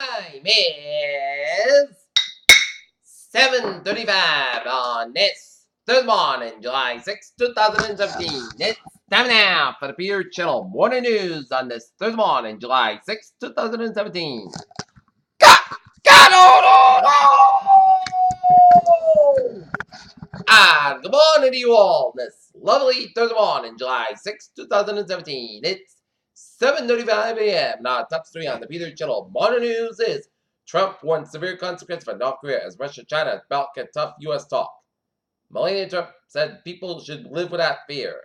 Time is 7:35 on this third morning, July 6, 2017. It's time now for the Peter Channel Morning News on this third morning, July 6, 2017. And good morning to you all this lovely Thursday morning, July 6, 2017. It's 7:35 a.m. Now, top 3 on the Peter Channel Morning News is Trump warns severe consequences for North Korea as Russia-China balk at tough U.S. talk. Melania Trump said people should live without fear.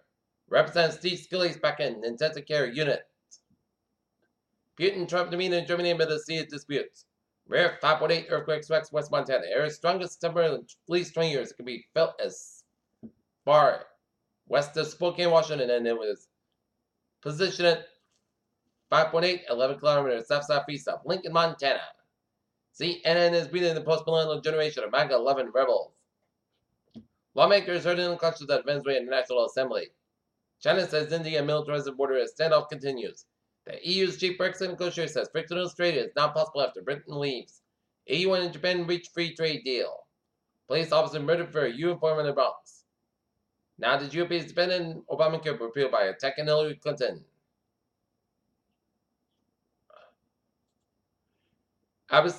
Representative Steve Scalise back in intensive care unit. Putin Trump demeanor in Germany amid the sea disputes. Rare 5.8 earthquake strikes West Montana. Air's strongest temperature in at least 20 years. It can be felt as far west of Spokane, Washington, and it was positioned at 5.8, 11 kilometers south-southeast of Lincoln, Montana. CNN is beating the post-millennial generation of MAGA 11 rebels. Lawmakers heard in the clutches at Venezuela National Assembly. China says India militarized border as standoff continues. The EU's chief Brexit negotiator says friction in Australia is not possible after Britain leaves. EU and Japan reach free trade deal. Police officer murdered for a uniform in the Bronx. Now the GOP's defending Obamacare repealed by attacking Hillary Clinton. The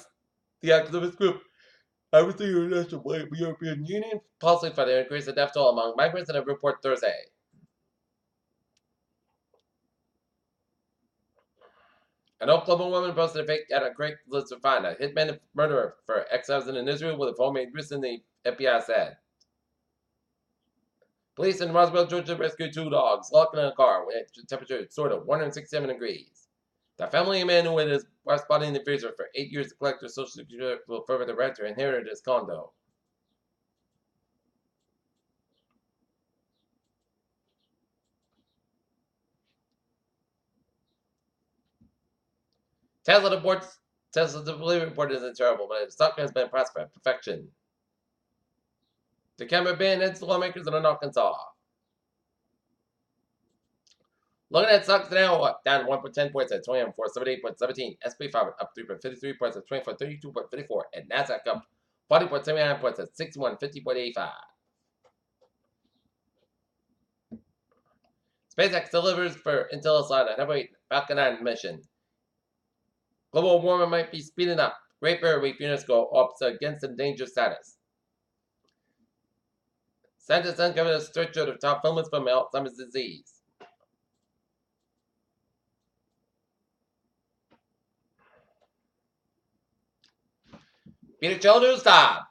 activist group the International European Union policy for the increase the death toll among migrants in a report Thursday. An Oklahoma woman posted a fake ad on Craigslist to find a hitman murderer for ex-husband in Israel with a phone made recently, FBI said. Police in Roswell, Georgia rescued 2 dogs locked in a car with a temperature soared to 167 degrees. The family man who had his wife spotted in the freezer for 8 years to collect their social security will further the renter inherited his condo. Tesla's delivery report isn't terrible, but its stock has been priced for perfection. The camera ban ends lawmakers in Arkansas. Looking at stocks now, down 1.10 points at 21,478.17. SP 5 up 3.53 points at 2432.54. And NASDAQ up 40.79 points at 6150.85. SpaceX delivers for Intel Aside a heavyweight Falcon 9 mission. Global warming might be speeding up. Great Barrier Reef UNESCO opts against endangered status. Scientists uncovered a structure of top filaments from Alzheimer's disease. Peter Channel News Time.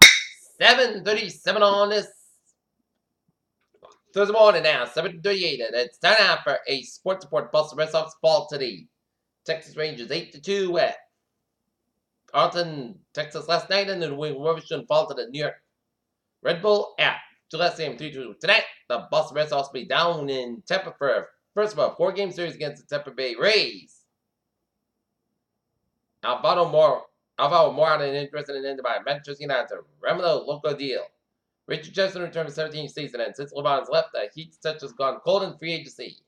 7:37 on this Thursday morning now. 7:38, and it's time now for a sports report. Boston Red Sox fall today. Texas Rangers 8-2 at Arlington, Texas last night, and the Revolution fall to the New York Red Bull at Gillette Stadium 3-2 tonight. The Boston Red Sox will be down in Tampa for a first of a 4-game series against the Tampa Bay Rays. Alvaro Morata interested in ended by Manchester United to Remelo local deal. Richard Jefferson returned for 17th season, and since LeBron's left, the Heat's touch has gone cold in free agency.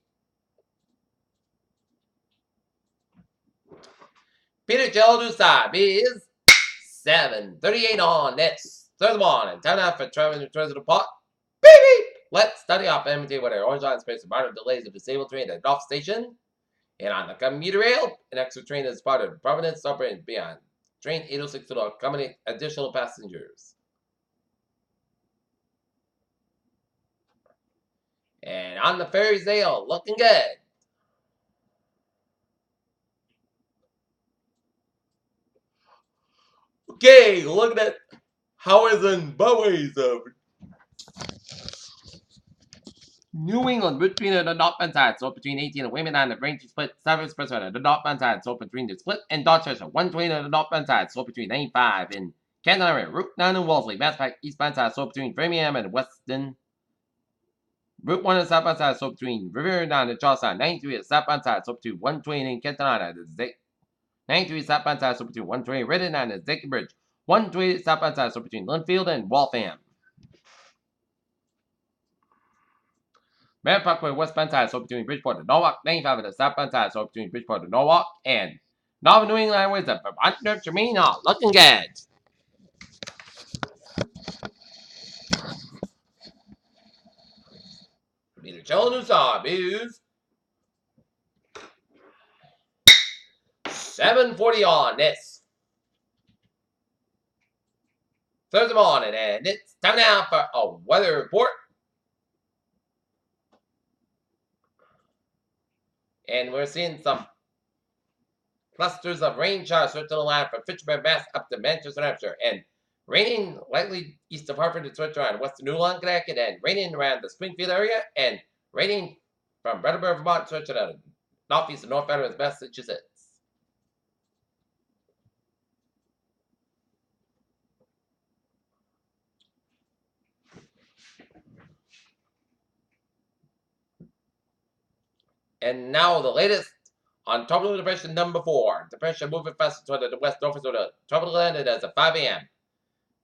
Peter Channel News Time is 7:38 on this Thursday morning. Time now for traveling returns to the pot. Beep beep! Let's study off MT with our orange line space of minor delays of disabled train at Gulf Station. And on the commuter rail, an extra train is spotted. Providence operating beyond train 806 to accommodate additional passengers. And on the ferries, they are looking good. Okay, looking at highways and byways of New England between the northbound side, so between 18 and Wayman and the range split 7 expressway at the northbound side, so between the split and Dorchester, 120 at the northbound side, so between 95 and Canton area, Route 9 and Wellesley, Mass Pike eastbound side, so between Framingham and Weston, Route 1 and southbound side, so between Riviera 9 and Charlestown, 93 at southbound side, so between 120 and Canton area, 93 southbound side, so between 120 Redding and the Zake Bridge, 120 southbound side, so between Linfield and Waltham. Merritt Parkway westbound side, so between Bridgeport and Norwalk, 95 at the southbound side, so between Bridgeport and Norwalk, and Now New England with a Under Jamina looking good. Peter Cholusa, Booze. 7:40 on this Thursday morning, and it's time now for a weather report. And we're seeing some clusters of rain showers start to the line from Fitchburg, Mass. Up to Manchester, New Hampshire, and raining lightly east of Hartford and switch around western New London, Connecticut, and raining around the Springfield area, and raining from Brattleboro, Vermont, switching out northeast and north Edmonds, Massachusetts. And now the latest on tropical depression number 4. Depression moving faster toward the west northwest of the tropical landed as of 5 a.m.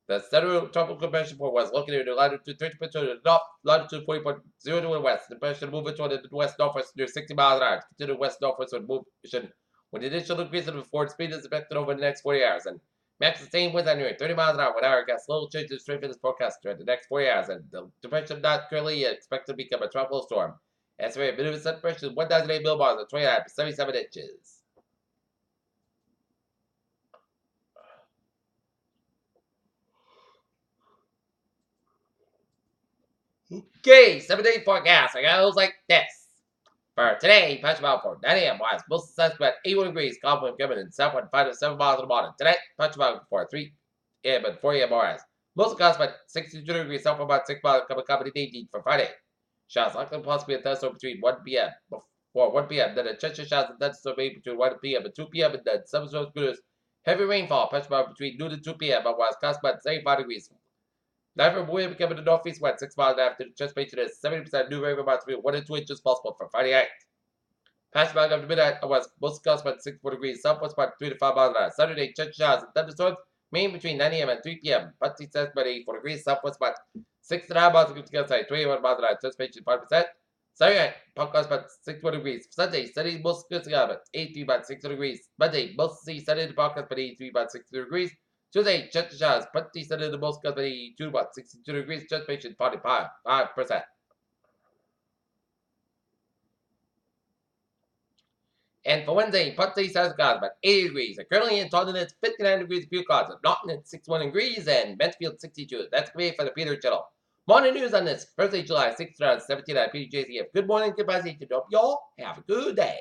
The central tropical depression was located in latitude 30.2 to the north, latitude 40.0 to the west. The depression moving toward the west northwest near 60 miles an hour. Considered west northwest motion with the initial increase of the forward speed is expected over the next 40 hours. And max sustained winds at near 30 miles an hour with hour gas little change in strength in this forecast during the next 40 hours. And the depression not currently expected to become a tropical storm. Estimated minimum sun pressure is 1,008 millibars at 29 for 77 inches. Okay, 7-day forecast. I got those like this. For today, punch about for 9 a.m. wise, most sunsets about 81 degrees, calm wind coming in southward 5 to 7 miles in the morning. Tonight, punch about for 3 a.m. and 4 a.m. wise. Most cost about 62 degrees, southward about 6 miles coming day for Friday. Showers likely possibly a thunderstorm between 1 p.m. before 1 p.m. Then a chance of showers and thunderstorm between 1 p.m. and 2 p.m. and then some storms produce heavy rainfall, punch about between noon and 2 p.m. Otherwise, cost about 75 degrees. Night from wind becoming the northeast wind 6 miles after the chest patient is 70% new rain about 1 to 2 inches possible for Friday night. Past back after midnight, west most cost about 64 degrees, southwest about 3 to 5 miles an hour. Saturday, chance showers and thunderstorms, main between 9 a.m. and 3 p.m. Putty says about 84 degrees, southwest about 6 to 9 miles outside, 21 miles an hour, chest patient 5%. Saturday night, pump cost about 64 degrees. Sunday, sunny, most good about 83 about 60 degrees. Monday, mostly sunny, the podcast about 83 about 60 degrees. Tuesday, chance showers, putty sunny, the most cost about 82 about 62 degrees, chest patient 45%. And for Wednesday, Putney says clouds about 80 degrees. Currently in Taunton, it's 59 degrees, few clouds. Norton, it's 61 degrees, and Mansfield, 62. That's going to be for the Peter Channel. Morning news on this Thursday, July 6th, 2017 at PJCF. Good morning, goodbye, to y'all. Have a good day.